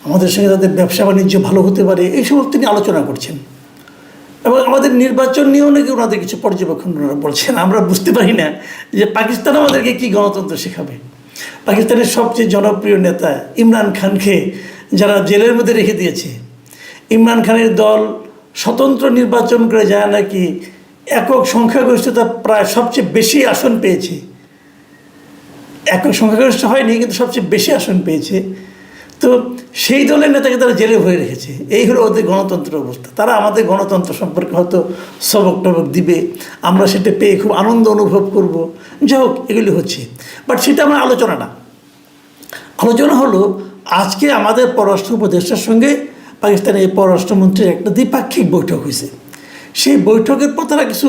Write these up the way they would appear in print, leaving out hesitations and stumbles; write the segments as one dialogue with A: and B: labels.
A: আমাদের সঙ্গে তাদের ব্যবসা বাণিজ্য ভালো হতে পারে, এই সমস্ত নিয়ে আলোচনা করছেন। এবং আমাদের নির্বাচন নিয়েও নাকি ওনাদের কিছু পর্যবেক্ষণ ওনারা বলছেন। আমরা বুঝতে পারি না যে পাকিস্তান আমাদেরকে কী গণতন্ত্র শেখাবে। পাকিস্তানের সবচেয়ে জনপ্রিয় নেতা ইমরান খানকে যারা জেলের মধ্যে রেখে দিয়েছে, ইমরান খানের দল স্বতন্ত্র নির্বাচন করে যায় নাকি একক সংখ্যাগরিষ্ঠতা প্রায় সবচেয়ে বেশি আসন পেয়েছে, একক সংখ্যাগরিষ্ঠ হয়নি কিন্তু সবচেয়ে বেশি আসন পেয়েছে। তো সেই দলের নেতাকে তারা জেলে ভরে রেখেছে। এই হলো ওদের গণতন্ত্রের অবস্থা। তারা আমাদের গণতন্ত্র সম্পর্কে হয়তো সবক টবক দিবে, আমরা সেটা পেয়ে খুব আনন্দ অনুভব করব। যাই হোক, এগুলি হচ্ছে, বাট সেটা আমার আলোচনা না। আলোচনা হলো আজকে আমাদের পররাষ্ট্র উপদেষ্টার সঙ্গে পাকিস্তানের এই পররাষ্ট্রমন্ত্রীর একটা দ্বিপাক্ষিক বৈঠক হয়েছে। সেই বৈঠকের পর তারা কিছু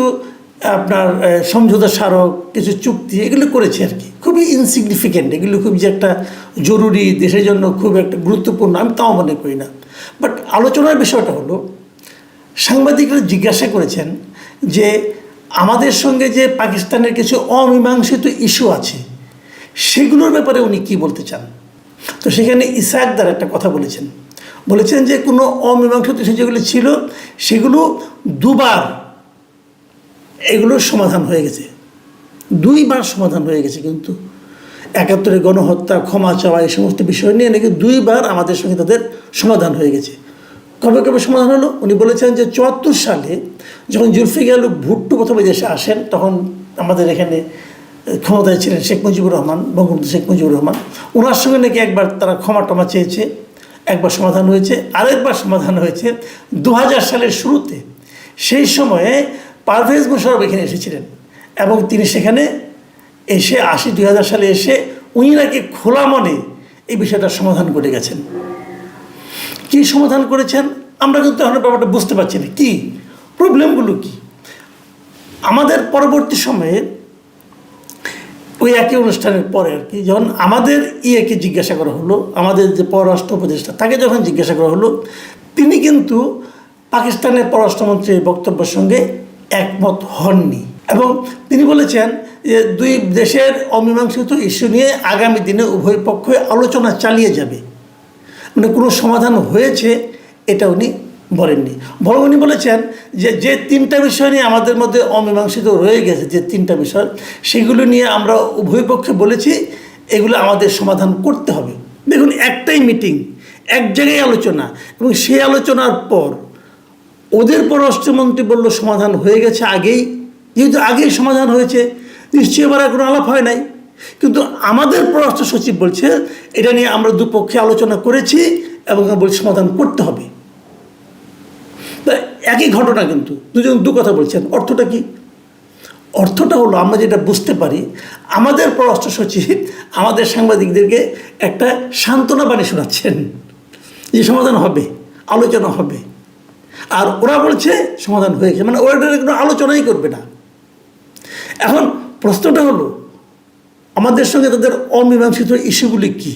A: আপনার সমঝোতা স্মারক, কিছু চুক্তি এগুলো করেছে আর কি, খুবই ইনসিগনিফিকেন্ট। এগুলো খুব যে একটা জরুরি, দেশের জন্য খুব একটা গুরুত্বপূর্ণ আমি তাও মনে করি না। বাট আলোচনার বিষয়টা হলো, সাংবাদিকরা জিজ্ঞাসা করেছেন যে আমাদের সঙ্গে যে পাকিস্তানের কিছু অমীমাংসিত ইস্যু আছে সেগুলোর ব্যাপারে উনি কী বলতে চান। তো সেখানে ইসাকদার একটা কথা বলেছেন যে কোনো অমীমাংসিত ইস্যু যেগুলো ছিল সেগুলো দুবার এগুলোর সমাধান হয়ে গেছে, 2 বার সমাধান হয়ে গেছে। কিন্তু 71-এর গণহত্যা, ক্ষমা চাওয়া, এই সমস্ত বিষয় নিয়ে নাকি 2 বার আমাদের সঙ্গে তাদের সমাধান হয়ে গেছে। কবে কবে সমাধান হলো? উনি বলেছেন যে 74 সালে যখন জুলফিকার ভুট্টো প্রথমে দেশে আসেন, তখন আমাদের এখানে ক্ষমতায় ছিলেন শেখ মুজিবুর রহমান, বঙ্গবন্ধু শেখ মুজিবুর রহমান। ওনার সঙ্গে নাকি একবার তারা ক্ষমা টমা চেয়েছে, একবার সমাধান হয়েছে। আরেকবার সমাধান হয়েছে 2000 সালের শুরুতে। সেই সময়ে পারভেজ মোশাররফ এখানে এসেছিলেন এবং তিনি সেখানে এসে 2000 সালে এসে উনি নাকি খোলা মনে এই বিষয়টা সমাধান করে গেছেন। কী সমাধান করেছেন আমরা কিন্তু এখন ব্যাপারটা বুঝতে পারছি না, কী প্রবলেমগুলো কী। আমাদের পরবর্তী সময়ে ওই একই অনুষ্ঠানের পরে আর কি, যখন আমাদের ইয়েকে জিজ্ঞাসা করা হলো, আমাদের যে পররাষ্ট্র উপদেষ্টা তাকে যখন জিজ্ঞাসা করা হলো, তিনি কিন্তু পাকিস্তানের পররাষ্ট্রমন্ত্রীর বক্তব্যের সঙ্গে একমত হননি। এবং তিনি বলেছেন যে 2 দেশের অমীমাংসিত ইস্যু নিয়ে আগামী দিনে উভয় পক্ষই আলোচনা চালিয়ে যাবে। মানে কোনো সমাধান হয়েছে এটা উনি বলেননি, বরং উনি বলেছেন যে 3টা বিষয় নিয়ে আমাদের মধ্যে অমীমাংসিত রয়ে গেছে, যে 3টা বিষয়, সেগুলো নিয়ে আমরা উভয় পক্ষে বলেছি এগুলো আমাদের সমাধান করতে হবে। দেখুন, একটাই মিটিং, এক জায়গায় আলোচনা, এবং সেই আলোচনার পর ওদের পররাষ্ট্রমন্ত্রী বলল সমাধান হয়ে গেছে আগেই। যেহেতু আগেই সমাধান হয়েছে, নিশ্চয়ই এবার কোনো আলাপ হয় নাই। কিন্তু আমাদের পররাষ্ট্র সচিব বলছে এটা নিয়ে আমরা দুপক্ষে আলোচনা করেছি এবং বলছি সমাধান করতে হবে। একই ঘটনা, কিন্তু দুজন দু কথা বলছেন। অর্থটা কি? অর্থটা হলো, আমরা যেটা বুঝতে পারি, আমাদের পররাষ্ট্র সচিব আমাদের সাংবাদিকদেরকে একটা সান্ত্বনা বাণী শোনাচ্ছেন যে সমাধান হবে, আলোচনা হবে, আর ওরা বলছে সমাধান হয়েছে, মানে ওরা কোনো আলোচনাই করবে না। এখন প্রশ্নটা হলো, আমাদের সঙ্গে তাদের অমীমাংসিত ইস্যুগুলি কি?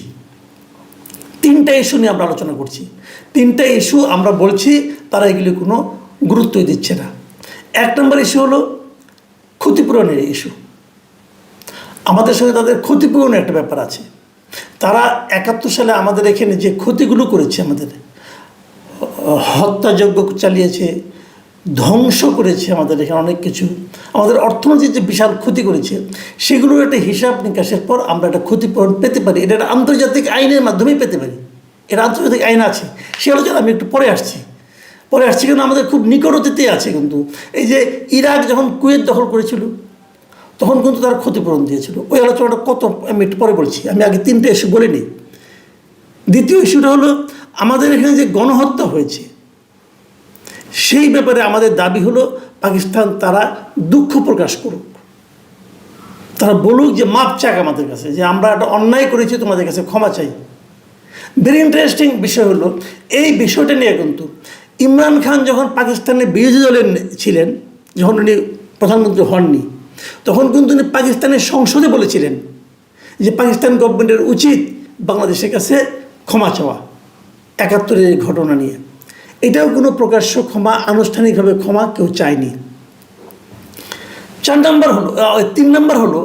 A: 3টা ইস্যু নিয়ে আমরা আলোচনা করছি। 3টা ইস্যু আমরা বলছি তারা এগুলি কোনো গুরুত্বই দিচ্ছে না। 1 নম্বর ইস্যু হলো ক্ষতিপূরণের ইস্যু। আমাদের সঙ্গে তাদের ক্ষতিপূরণের একটা ব্যাপার আছে। তারা 71 সালে আমাদের এখানে যে ক্ষতিগুলো করেছে, আমাদের হত্যাযজ্ঞ চালিয়েছে, ধ্বংস করেছে আমাদের এখানে অনেক কিছু, আমাদের অর্থনীতির যে বিশাল ক্ষতি করেছে, সেগুলোর একটা হিসাব নিকাশের পর আমরা একটা ক্ষতিপূরণ পেতে পারি। এটা একটা আন্তর্জাতিক আইনের মাধ্যমেই পেতে পারি। এটা আন্তর্জাতিক আইন আছে, সে আলোচনা আমি একটু পরে আসছি। কিন্তু আমাদের খুব নিকট অতীতে আছে। কিন্তু এই যে ইরাক যখন কুয়েত দখল করেছিল, তখন কিন্তু তারা ক্ষতিপূরণ দিয়েছিল। ওই আলোচনাটা কত আমি একটু পরে বলছি, আমি আগে 3টে ইস্যু বলে নিই। দ্বিতীয় ইস্যুটা হলো, আমাদের এখানে যে গণহত্যা হয়েছে সেই ব্যাপারে আমাদের দাবি হলো পাকিস্তান তারা দুঃখ প্রকাশ করুক, তারা বলুক যে মাপ চাক আমাদের কাছে, যে আমরা একটা অন্যায় করেছি, তোমাদের কাছে ক্ষমা চাই। ভেরি ইন্টারেস্টিং বিষয় হলো, এই বিষয়টা নিয়ে কিন্তু ইমরান খান যখন পাকিস্তানের বিরোধী দলের ছিলেন, যখন উনি প্রধানমন্ত্রী হননি, তখন কিন্তু উনি পাকিস্তানের সংসদে বলেছিলেন যে পাকিস্তান গভর্নমেন্টের উচিত বাংলাদেশের কাছে ক্ষমা চাওয়া 71-এর ঘটনা নিয়ে। এটাও কোনো প্রকাশ্য ক্ষমা, আনুষ্ঠানিকভাবে ক্ষমা কেউ চায়নি। 3 নম্বর হলো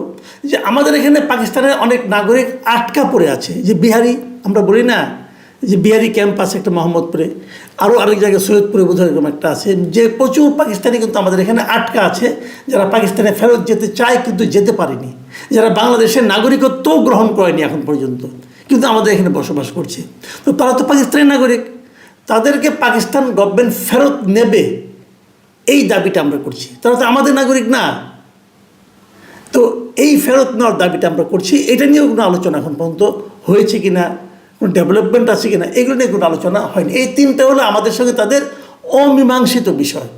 A: যে আমাদের এখানে পাকিস্তানের অনেক নাগরিক আটকা পড়ে আছে, যে বিহারি আমরা বলি না, যে বিহারি ক্যাম্প আছে একটা মোহাম্মদপুরে, আরও আরেক জায়গায় সৈয়দপুরে বোধহয় এরকম একটা আছে, যে প্রচুর পাকিস্তানি কিন্তু আমাদের এখানে আটকা আছে, যারা পাকিস্তানে ফেরত যেতে চায় কিন্তু যেতে পারেনি, যারা বাংলাদেশের নাগরিকত্বও গ্রহণ করেনি এখন পর্যন্ত, কিন্তু আমাদের এখানে বসবাস করছে। তো তারা তো পাকিস্তানি নাগরিক, তাদেরকে পাকিস্তান গভর্নমেন্ট ফেরত নেবে, এই দাবিটা আমরা করছি। তারা তো আমাদের নাগরিক না। তো এই ফেরত নেওয়ার দাবিটা আমরা করছি। এটা নিয়েও কোনো আলোচনা এখন পর্যন্ত হয়েছে কি না, কোনো ডেভেলপমেন্ট আছে কি না, এগুলো নিয়ে কোনো আলোচনা হয়নি। এই তিনটা হলো আমাদের সঙ্গে তাদের অমীমাংসিত বিষয়।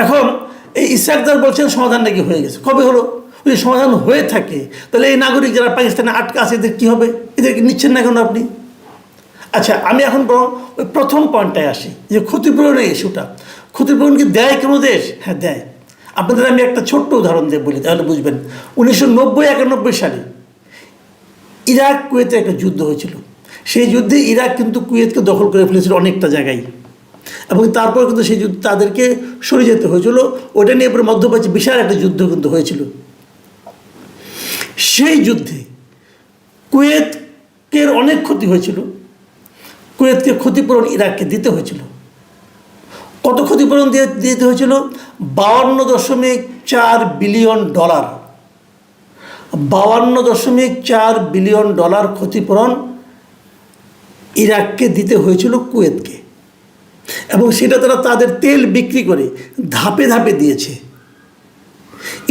A: এখন এই ইসাকদার বলছেন সমাধান নাকি হয়ে গেছে। কবে হলো? যদি সমাধান হয়ে থাকে তাহলে এই নাগরিক যারা পাকিস্তানে আটকা আছে এদের কী হবে? এদেরকে নিচ্ছেন না কেন আপনি? আচ্ছা, আমি এখন বরং ওই প্রথম পয়েন্টটায় আসি, যে ক্ষতিপূরণের ইস্যুটা। ক্ষতিপূরণ কি দেয় কোনো দেশ? হ্যাঁ, দেয়। আপনাদের আমি একটা ছোট্ট উদাহরণ দিয়ে বলি, তাহলে বুঝবেন। 1990-91 সালে ইরাক কুয়েতে একটা যুদ্ধ হয়েছিল। সেই যুদ্ধে ইরাক কিন্তু কুয়েতকে দখল করে ফেলেছিল অনেকটা জায়গায়, এবং তারপর কিন্তু সেই যুদ্ধ তাদেরকে সরে যেতে হয়েছিল। ওটা নিয়ে পরে মধ্যপ্রাচ্যে বিশাল একটা যুদ্ধ কিন্তু হয়েছিল। সেই যুদ্ধে কুয়েতের অনেক ক্ষতি হয়েছিল। কুয়েতকে ক্ষতিপূরণ ইরাককে দিতে হয়েছিল। কত ক্ষতিপূরণ দিতে হয়েছিল? $52.4 বিলিয়ন। $52.4 বিলিয়ন ক্ষতিপূরণ ইরাককে দিতে হয়েছিল কুয়েতকে, এবং সেটা তারা তাদের তেল বিক্রি করে ধাপে ধাপে দিয়েছে।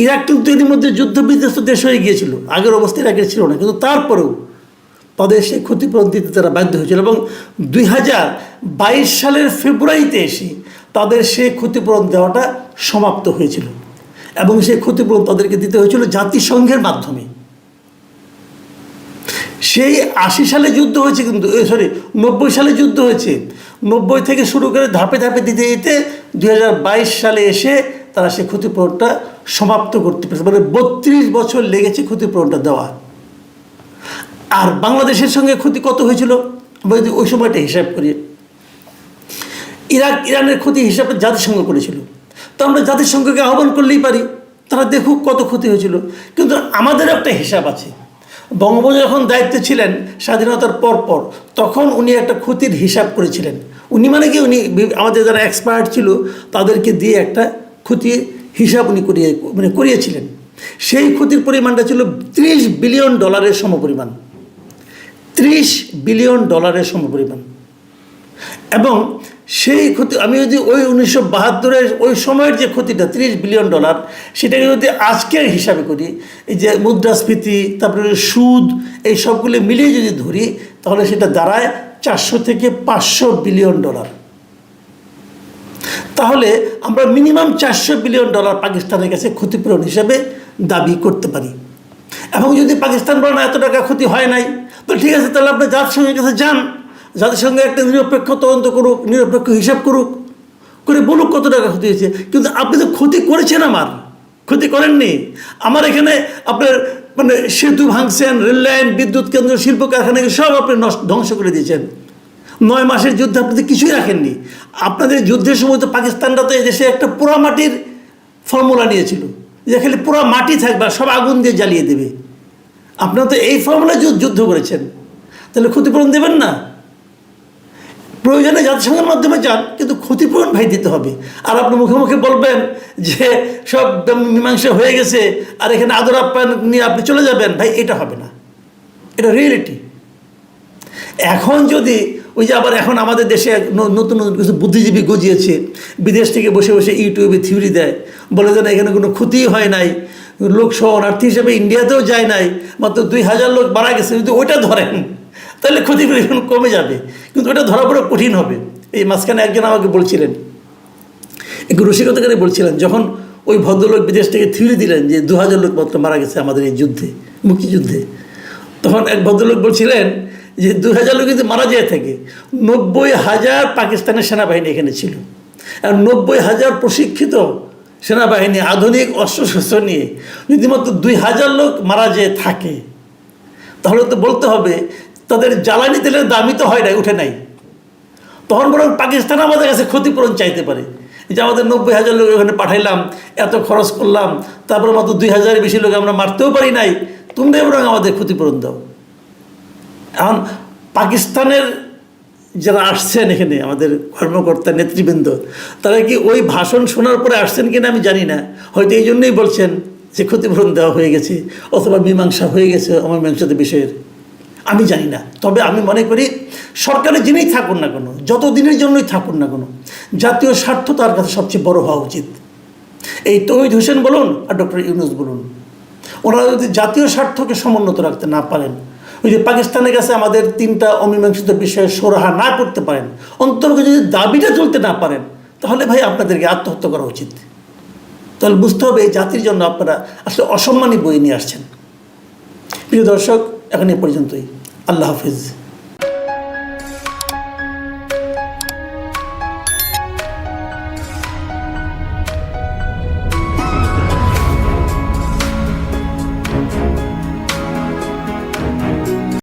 A: ইরাক কিন্তু এর মধ্যে যুদ্ধ বিধ্বস্ত দেশ হয়ে গিয়েছিল, আগের অবস্থা ইরাকের ছিল না, কিন্তু তারপরেও তাদের সেই ক্ষতিপূরণ দিতে তারা বাধ্য হয়েছিল, এবং 2022 সালের ফেব্রুয়ারিতে এসে তাদের সেই ক্ষতিপূরণ দেওয়াটা সমাপ্ত হয়েছিল, এবং সেই ক্ষতিপূরণ তাদেরকে দিতে হয়েছিল জাতিসংঘের মাধ্যমে। সেই 80 সালে যুদ্ধ হয়েছে, কিন্তু 90 সালে যুদ্ধ হয়েছে। 90 থেকে শুরু করে ধাপে ধাপে দিতে দিতে 2022 সালে এসে তারা সেই ক্ষতিপূরণটা সমাপ্ত করতে পেরেছে। মানে 32 বছর লেগেছে ক্ষতিপূরণটা দেওয়া। আর বাংলাদেশের সঙ্গে ক্ষতি কত হয়েছিল আমরা যদি ওই সময়টা হিসাব করি, ইরানের ক্ষতি হিসাবে জাতিসংঘ করেছিল। তো আমরা জাতিসংঘকে আহ্বান করলেই পারি, তারা দেখুক কত ক্ষতি হয়েছিল। কিন্তু আমাদের একটা হিসাব আছে। বঙ্গবন্ধু যখন দায়িত্বে ছিলেন স্বাধীনতার পর, তখন উনি একটা ক্ষতির হিসাব করেছিলেন। উনি মানে কি, উনি আমাদের যারা এক্সপার্ট ছিল তাদেরকে দিয়ে একটা ক্ষতির হিসাব উনি করিয়েছিলেন। সেই ক্ষতির পরিমাণটা ছিল $30 বিলিয়ন সমপরিমাণ। $30 বিলিয়ন সমপরিমাণ। এবং সেই ক্ষতি আমি যদি ওই 1972-এর ওই সময়ের যে ক্ষতিটা $30 বিলিয়ন, সেটাকে যদি আজকের হিসাবে করি, এই যে মুদ্রাস্ফীতি, তারপরে সুদ, এই সবগুলো মিলিয়ে যদি ধরি, তাহলে সেটা দাঁড়ায় $400 থেকে $500 বিলিয়ন। তাহলে আমরা মিনিমাম $400 বিলিয়ন পাকিস্তানের কাছে ক্ষতিপূরণ হিসাবে দাবি করতে পারি। এবং যদি পাকিস্তান বলে না এত টাকা ক্ষতি হয় নাই, তো ঠিক আছে, তাহলে আপনি জাতিসংঘের কাছে যান, জাতিসংঘে একটা নিরপেক্ষ তদন্ত করুক, নিরপেক্ষ হিসাব করুক, করে বলুক কত টাকা ক্ষতি হয়েছে। কিন্তু আপনি তো ক্ষতি করেছেন, আমার ক্ষতি করেননি। আমার এখানে আপনার সেতু ভাঙছেন, রেল লাইন, বিদ্যুৎ কেন্দ্র, শিল্প কারখানাকে সব আপনি ধ্বংস করে দিয়েছেন। 9 মাসের যুদ্ধে আপনি তো কিছুই রাখেননি। আপনাদের যুদ্ধের সময় তো পাকিস্তানরা তো এই দেশে একটা পোড়া মাটির ফর্মুলা নিয়েছিল, যে খালি পোড়া মাটি থাকবে, সব আগুন দিয়ে জ্বালিয়ে দেবে। আপনারা তো এই ফর্মুলা যুদ্ধ করেছেন, তাহলে ক্ষতিপূরণ দেবেন না? প্রয়োজনে জাতিসংঘের মাধ্যমে যান, কিন্তু ক্ষতিপূরণ ভাই দিতে হবে। আর আপনি মুখে মুখে বলবেন যে সব মীমাংসা হয়ে গেছে আর এখানে আদর আপ্যায়ন নিয়ে আপনি চলে যাবেন, ভাই এটা হবে না, এটা রিয়েলিটি। এখন যদি ওই যে আবার এখন আমাদের দেশে নতুন নতুন কিছু বুদ্ধিজীবী গজিয়েছে, বিদেশ থেকে বসে বসে ইউটিউবে থিওরি দেয়, বলে যে না এখানে কোনো ক্ষতিই হয় নাই, লোক শরণার্থী হিসেবে ইন্ডিয়াতেও যায় নাই, মাত্র 2000 লোক মারা গেছে। যদি ওইটা ধরেন তাহলে ক্ষতিপূরণ কমে যাবে, কিন্তু ওটা ধরা বড় কঠিন হবে। এই মাঝখানে একজন আমাকে বলছিলেন, একটু রসিকতা করে বলছিলেন, যখন ওই ভদ্রলোক বিদেশ থেকে থিওরি দিলেন যে 2000 লোক মাত্র মারা গেছে আমাদের এই যুদ্ধে, মুক্তিযুদ্ধে, তখন এক ভদ্রলোক বলছিলেন যে 2000 লোক যদি মারা যায় থাকে, 90,000 পাকিস্তানের সেনাবাহিনী এখানে ছিল, আর 90,000 প্রশিক্ষিত সেনাবাহিনী আধুনিক অস্ত্রশস্ত্র নিয়ে যদি মাত্র 2000 লোক মারা যেয়ে থাকে, তাহলে তো বলতে হবে তাদের জ্বালানি তেলের দামই তো হয় নাই, উঠে নাই। তখন বরং পাকিস্তান আমাদের কাছে ক্ষতিপূরণ চাইতে পারে, যে আমাদের 90,000 লোক ওখানে পাঠাইলাম, এত খরচ করলাম, তারপরে মাত্র 2000-এর বেশি লোক আমরা মারতেও পারি নাই, তোমরাই বরং আমাদের ক্ষতিপূরণ দাও। এখন পাকিস্তানের যারা আসছেন এখানে আমাদের কর্মকর্তা নেতৃবৃন্দ, তারা কি ওই ভাষণ শোনার পরে আসছেন কিনা আমি জানি না, হয়তো এই জন্যই বলছেন যে ক্ষতিপূরণ দেওয়া হয়ে গেছে অথবা মীমাংসা হয়ে গেছে অমীমাংসিত বিষয়ের, আমি জানি না। তবে আমি মনে করি সরকারে যিনিই থাকুন না কেন, যত দিনের জন্যই থাকুন না কেন, জাতীয় স্বার্থ তার কাছে সবচেয়ে বড় হওয়া উচিত। এই তৌহিদ হোসেন বলুন আর ডক্টর ইউনূস বলুন, ওনারা যদি জাতীয় স্বার্থকে সমুন্নত রাখতে না পারেন, ওই যে পাকিস্তানের কাছে আমাদের 3টা অমীমাংসিত বিষয়ে সুরাহা না করতে পারেন, অন্তর্গত যদি দাবিটা চলতে না পারেন, তাহলে ভাই আপনাদেরকে আত্মহত্যা করা উচিত। তাহলে বুঝতে হবে এই জাতির জন্য আপনারা আসলে অসম্মানী বই নিয়ে আসছেন। প্রিয় দর্শক, এখন এ পর্যন্তই। আল্লাহ হাফিজ।